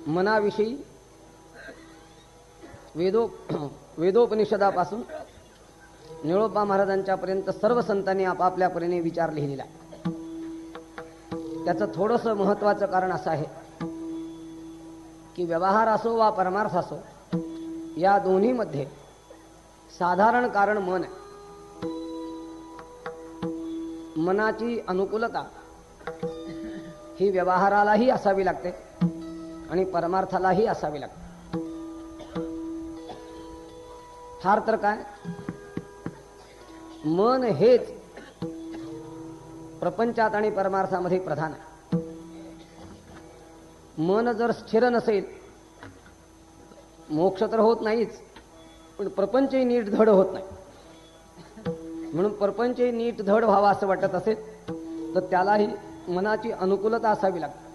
मनाविषयी वेदोपनिषदापासून निळोबा महाराजांच्यापर्यंत सर्व संतांनी आपापल्या परीने विचार लिहिलेला. त्याचं थोडंसं महत्त्वाचं कारण असं आहे की व्यवहार असो वा परमार्थ असो, या दोन्हीमध्ये साधारण कारण मन आहे. मनाची अनुकूलता ही व्यवहारालाही असावी लागते आणि परमार्थालाही असावी लागते. फार तर काय, मन हेच प्रपंचात आणि परमार्थामध्ये प्रधान आहे. मन जर स्थिर नसेल, मोक्ष तर होत नाहीच, पण प्रपंचही नीट धड होत नाही. म्हणून प्रपंचही नीट धड व्हावा असं वाटत असेल तर त्यालाही मनाची अनुकूलता असावी लागते.